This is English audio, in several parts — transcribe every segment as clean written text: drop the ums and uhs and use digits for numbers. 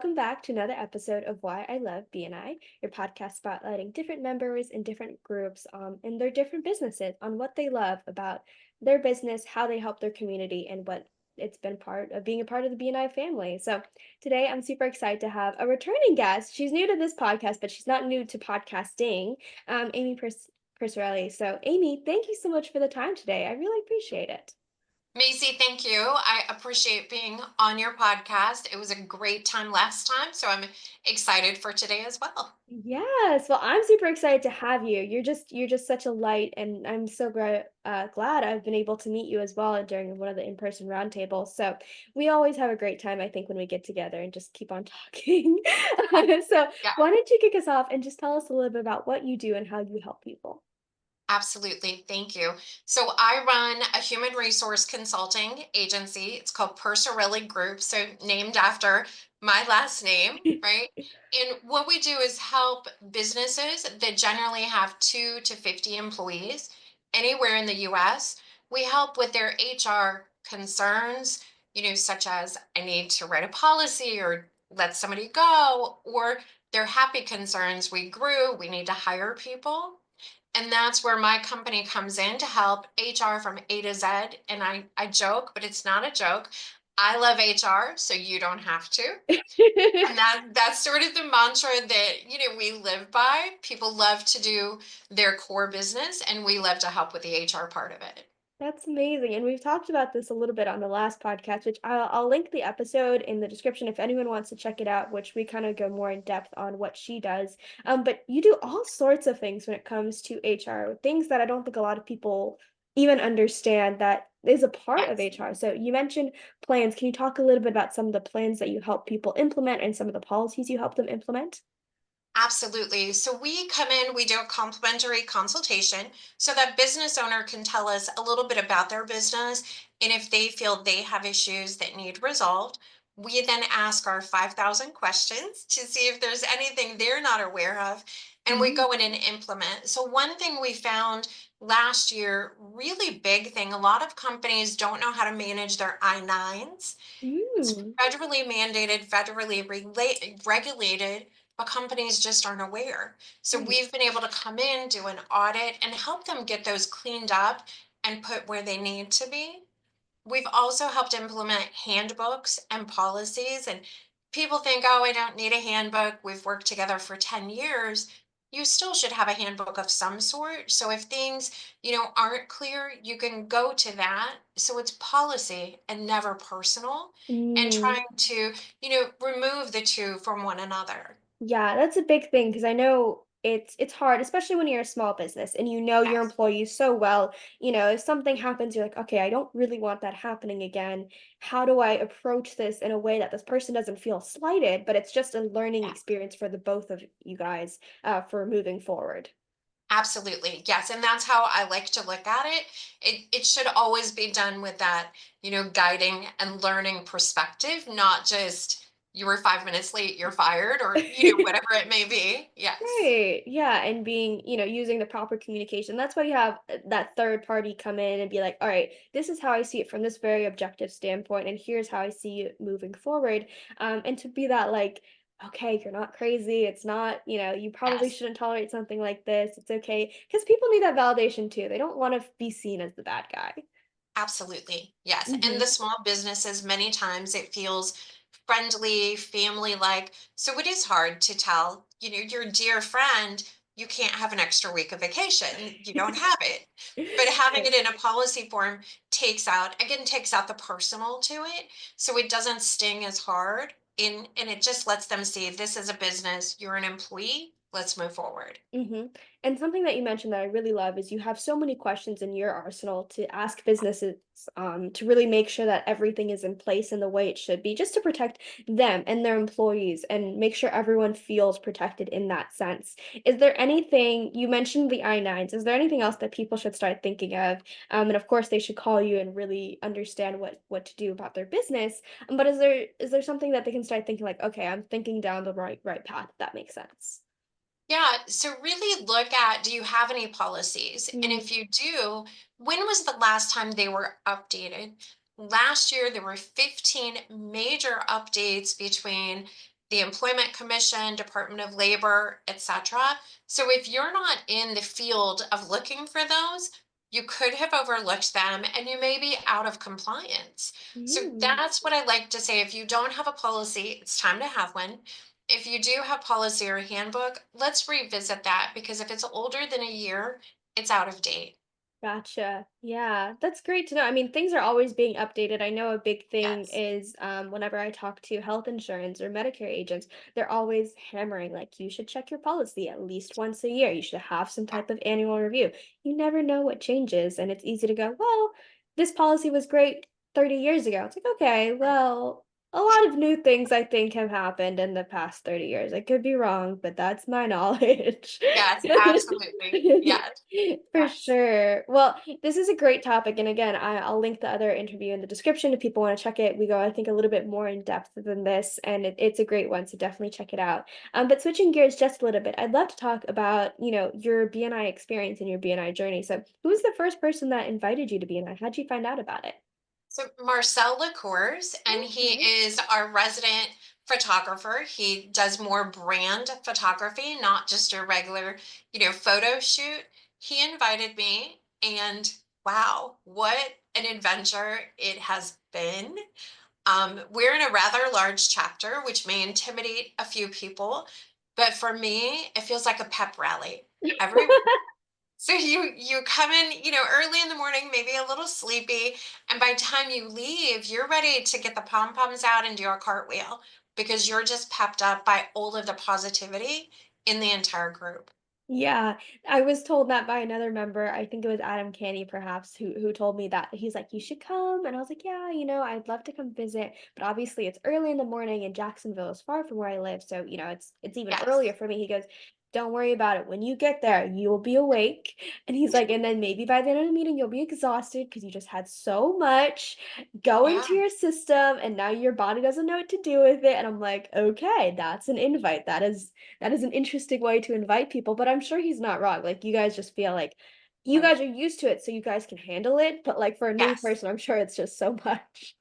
welcome back to another episode of Why I Love BNI, your podcast spotlighting different members in different groups and their different businesses on what they love about their business, how they help their community, and what it's been part of being a part of the BNI family. So today I'm super excited to have a returning guest. She's new to this podcast, but she's not new to podcasting, Amy Purciarele. So Amy, thank you so much for the time today. I really appreciate it. Macy, thank you. I appreciate being on your podcast. It was a great time last time, so I'm excited for today as well. Yes, well, I'm super excited to have you. You're just such a light, and I'm so glad I've been able to meet you as well during one of the in-person roundtables. So we always have a great time, I think, when we get together and just keep on talking. So Yeah, why don't you kick us off and just tell us a little bit about what you do and how you help people? absolutely. Thank you. So I run a human resource consulting agency. It's called Purciarele Group, so named after my last name, right? And what we do is help businesses that generally have 2 to 50 employees anywhere in the US. We help with their HR concerns, such as I need to write a policy or let somebody go, or their happy concerns. We grew, we need to hire people. And that's where my company comes in to help HR from A to Z. And I joke, but it's not a joke. I love HR, so you don't have to. And that's sort of the mantra that, we live by. People love to do their core business, and we love to help with the HR part of it. That's amazing, and we've talked about this a little bit on the last podcast, which I'll link the episode in the description if anyone wants to check it out, which we kind of go more in depth on what she does. But you do all sorts of things when it comes to HR, things that I don't think a lot of people even understand that is a part of Yes. HR. So you mentioned plans. Can you talk a little bit about some of the plans that you help people implement and some of the policies you help them implement? Absolutely. So we come in, we do a complimentary consultation so that business owner can tell us a little bit about their business. And if they feel they have issues that need resolved, we then ask our 5,000 questions to see if there's anything they're not aware of. And we Mm. go in and implement. So, one thing we found last year, really big thing, a lot of companies don't know how to manage their I-9s. It's Mm. federally mandated, federally regulated, but companies just aren't aware. So Right. we've been able to come in, do an audit, and help them get those cleaned up and put where they need to be. We've also helped implement handbooks and policies. And people think, oh, I don't need a handbook. We've worked together for 10 years. You still should have a handbook of some sort. So if things, aren't clear, you can go to that. So it's policy and never personal, and Mm. trying to, remove the two from one another. Yeah, that's a big thing because I know it's hard, especially when you're a small business and you know your Yes. employees so well. If something happens, you're like, okay, I don't really want that happening again. How do I approach this in a way that this person doesn't feel slighted, but it's just a learning Yeah. experience for the both of you guys for moving forward? Absolutely. Yes. And that's how I like to look at it. It should always be done with that, guiding and learning perspective, not just you were 5 minutes late, you're fired, or, whatever it may be. Yes. Right. Yeah. And being, using the proper communication. That's why you have that third party come in and be like, all right, this is how I see it from this very objective standpoint, and here's how I see it moving forward. And to be that, like, okay, you're not crazy. It's not, you probably Yes. shouldn't tolerate something like this. It's okay. Because people need that validation too. They don't want to be seen as the bad guy. Absolutely. Yes. And Hmm. the small businesses, many times it feels friendly, family like. So it is hard to tell, your dear friend, you can't have an extra week of vacation. You don't have it. But having it Right. in a policy form takes out the personal to it. So it doesn't sting as hard. And it just lets them see this is a business, you're an employee, let's move forward. Mhm. And something that you mentioned that I really love is you have so many questions in your arsenal to ask businesses to really make sure that everything is in place in the way it should be, just to protect them and their employees and make sure everyone feels protected in that sense. Is there anything you mentioned the I-9s? Is there anything else that people should start thinking of? And of course, they should call you and really understand what to do about their business. But is there something that they can start thinking like, okay, I'm thinking down the right path, if that makes sense? Yeah, so really look at, do you have any policies? And Mm. if you do, when was the last time they were updated? Last year, there were 15 major updates between the Employment Commission, Department of Labor, etc. So if you're not in the field of looking for those, you could have overlooked them and you may be out of compliance. So Mm. that's what I like to say. If you don't have a policy, it's time to have one. If you do have policy or handbook, let's revisit that because if it's older than a year, it's out of date. Gotcha. Yeah, that's great to know. I mean, things are always being updated. I know a big thing Yes. is whenever I talk to health insurance or Medicare agents, they're always hammering like you should check your policy at least once a year. You should have some type of annual review. You never know what changes, and it's easy to go, well, this policy was great 30 years ago. It's like, okay, well, a lot of new things I think have happened in the past 30 years. I could be wrong, but that's my knowledge. Yes, absolutely. Yes, For yes. sure. Well, this is a great topic. And again, I'll link the other interview in the description if people want to check it. We go, I think, a little bit more in depth than this, and it's a great one. So definitely check it out. But switching gears just a little bit, I'd love to talk about, your BNI experience and your BNI journey. So who was the first person that invited you to BNI? How'd you find out about it? So Marcel Lacours, and he Okay. is our resident photographer. He does more brand photography, not just your regular, photo shoot. He invited me, and wow, what an adventure it has been. We're in a rather large chapter, which may intimidate a few people, but for me, it feels like a pep rally. Every So you come in, early in the morning, maybe a little sleepy, and by the time you leave, you're ready to get the pom-poms out and do a cartwheel because you're just pepped up by all of the positivity in the entire group. Yeah, I was told that by another member. I think it was Adam Canny, perhaps, who told me that. He's like, "You should come," and I was like, "Yeah, I'd love to come visit." But obviously, it's early in the morning, and Jacksonville is far from where I live, so it's even earlier Yes, for me. He goes, "Don't worry about it. When you get there, you will be awake." And he's like, "And then maybe by the end of the meeting, you'll be exhausted because you just had so much go yeah, into your system, and now your body doesn't know what to do with it." And I'm like, "Okay, that's an invite. That is an interesting way to invite people, but I'm sure he's not wrong. Like, you guys just feel like you right. guys are used to it, so you guys can handle it, but, like, for a new Yes, person, I'm sure it's just so much."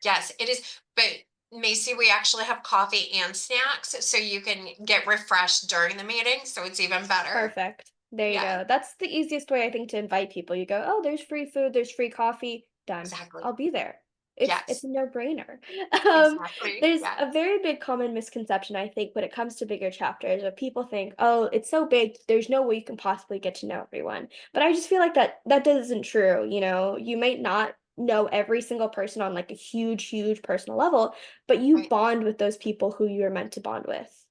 yes, it is. But Macy, we actually have coffee and snacks, so you can get refreshed during the meeting, so it's even better. Perfect. There you Yes, go. That's the easiest way I think to invite people. You go, "Oh, there's free food, there's free coffee, done. exactly. I'll be there." It's Yes, a no-brainer. exactly. There's Yes, a very big common misconception, I think, when it comes to bigger chapters, where people think, "Oh, it's so big, there's no way you can possibly get to know everyone." But I just feel like that isn't true, you know? You might not know every single person on, like, a huge, huge personal level, but you right. bond with those people who you're meant to bond with.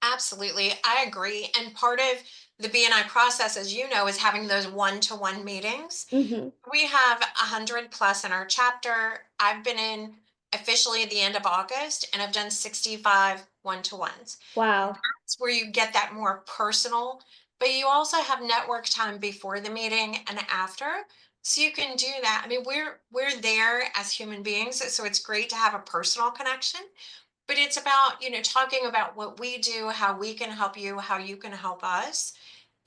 Absolutely. I agree. And part of the BNI process, as you know, is having those one-to-one meetings. Mhm. We have 100 plus in our chapter. I've been in officially at the end of August and I've done 65 one-to-ones. Wow. That's where you get that more personal, but you also have network time before the meeting and after. So you can do that. I mean, we're there as human beings, so it's great to have a personal connection, but it's about, talking about what we do, how we can help you, how you can help us.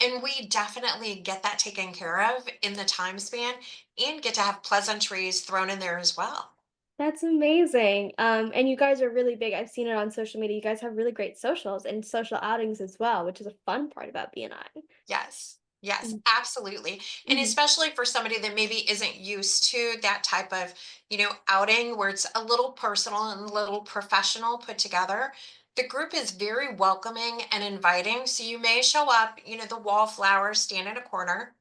And we definitely get that taken care of in the time span and get to have pleasantries thrown in there as well. That's amazing. And you guys are really big. I've seen it on social media. You guys have really great socials and social outings as well, which is a fun part about BNI. Yes. Yes, Mm, absolutely. And mhm. especially for somebody that maybe isn't used to that type of, outing where it's a little personal and a little professional put together. The group is very welcoming and inviting. So you may show up, the wallflowers stand in a corner.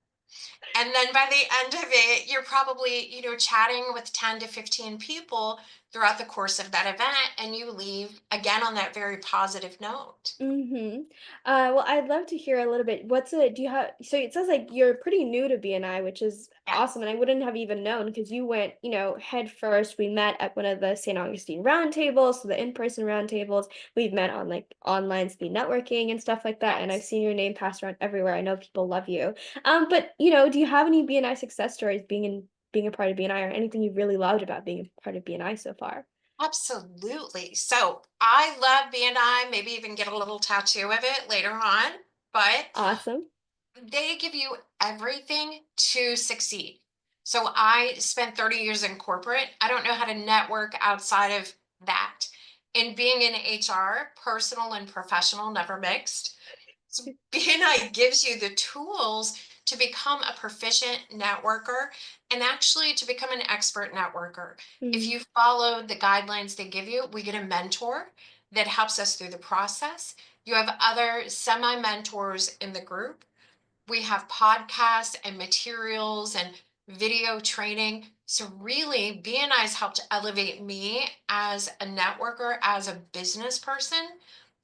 And then by the end of it, you're probably, chatting with 10 to 15 people throughout the course of that event. And you leave again on that very positive note. Mhm. Well, I'd love to hear a little bit. Do you have, so it says like you're pretty new to BNI, which is awesome. Yes. And I wouldn't have even known because you went, head first. We met at one of the St. Augustine roundtables, so the in-person roundtables. We've met on like online speed networking and stuff like that. And I've Yes. seen your name passed around everywhere. I know people love you. But do you have any BNI success stories being a part of BNI or anything you really loved about being a part of BNI so far? Absolutely. So I love B&I, maybe even get a little tattoo of it later on, but Awesome. they give you everything to succeed. So I spent 30 years in corporate. I don't know how to network outside of that. And being in HR, personal and professional, never mixed. So BNI gives you the tools to become a proficient networker and actually to become an expert networker. If Mhm. you follow the guidelines they give you, we get a mentor that helps us through the process. You have other semi mentors in the group. We have podcasts and materials and video training. So really, BNI's helped elevate me as a networker, as a business person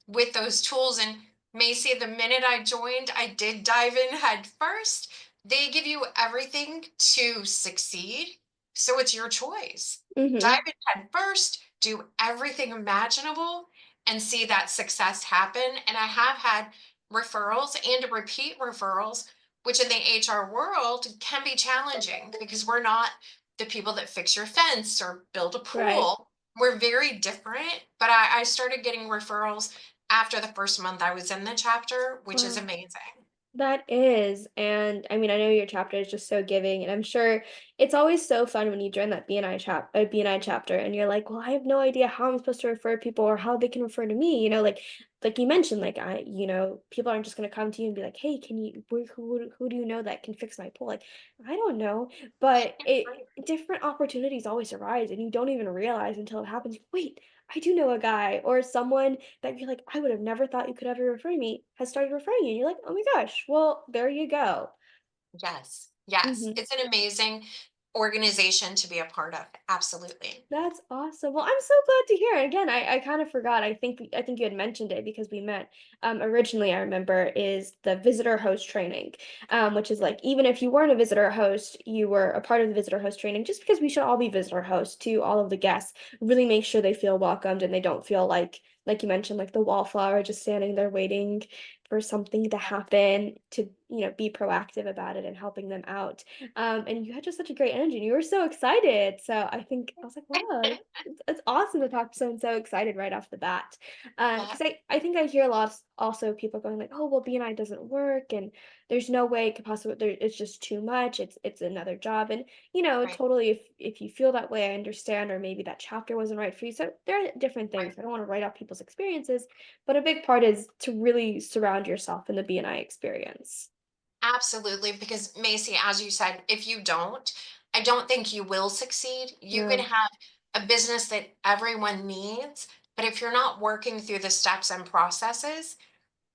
with those tools. And Macy, the minute I joined, I did dive in head first. They give you everything to succeed. So it's your choice. Dive Mhm. in head first, do everything imaginable, and see that success happen. And I have had referrals and repeat referrals, which in the HR world can be challenging because we're not the people that fix your fence or build a Right. pool. We're very different, but I started getting referrals after the first month I was in the chapter, which is Wow. amazing. That is, and I mean, I know your chapter is just so giving, and I'm sure it's always so fun when you join that BNI chapter, and you're like, well, I have no idea how I'm supposed to refer people or how they can refer to me. Like you mentioned, like people aren't just gonna come to you and be like, hey, can you, who do you know that can fix my pool? Like, I don't know, but different opportunities always arise, and you don't even realize until it happens. Wait, I do know a guy or someone that you're like, "I would have never thought you could ever refer me," has started referring you, and you're like, "Oh my gosh, well, there you go." Yes, yes. Mhm. It's an amazing organization to be a part of. Absolutely. That's awesome. Well, I'm so glad to hear. And again, I kind of forgot. I think you had mentioned it because we met originally. I remember is the visitor host training, which is like even if you weren't a visitor host, you were a part of the visitor host training. Just because we should all be visitor hosts to all of the guests, really make sure they feel welcomed and they don't feel like you mentioned, like the wallflower just standing there waiting for something to happen. To be proactive about it and helping them out. And you had just such a great energy, and you were so excited. So I was like, wow, it's awesome to talk to someone so excited right off the bat. Yeah, Because I think I hear a lot also people going like, oh well, BNI doesn't work, and there's no way it could possibly. It's just too much. It's another job, and right, totally. If you feel that way, I understand. Or maybe that chapter wasn't right for you. So there are different right. things. I don't want to write off people's experiences, but a big part is to really surround yourself in the BNI experience. Absolutely. Because Macy, as you said, if you don't, I don't think you will succeed. You can No. have a business that everyone needs, but if you're not working through the steps and processes,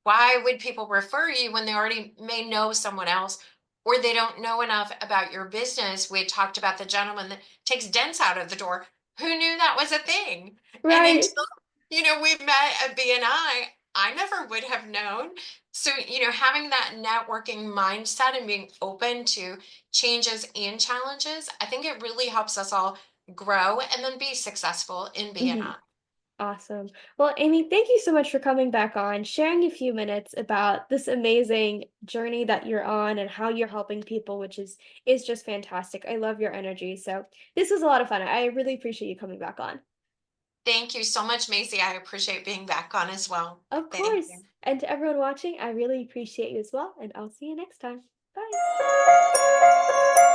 why would people refer you when they already may know someone else or they don't know enough about your business? We had talked about the gentleman that takes dents out of the door. Who knew that was a thing? And Right. until, we met at BNI, I never would have known. So, having that networking mindset and being open to changes and challenges, I think it really helps us all grow and then be successful in Mhm. BNI. Awesome. Well, Amy, thank you so much for coming back on, sharing a few minutes about this amazing journey that you're on and how you're helping people, which is just fantastic. I love your energy. So this was a lot of fun. I really appreciate you coming back on. Thank you so much, Macy. I appreciate being back on as well. Of Thank course. you. And to everyone watching, I really appreciate you as well. And I'll see you next time. Bye.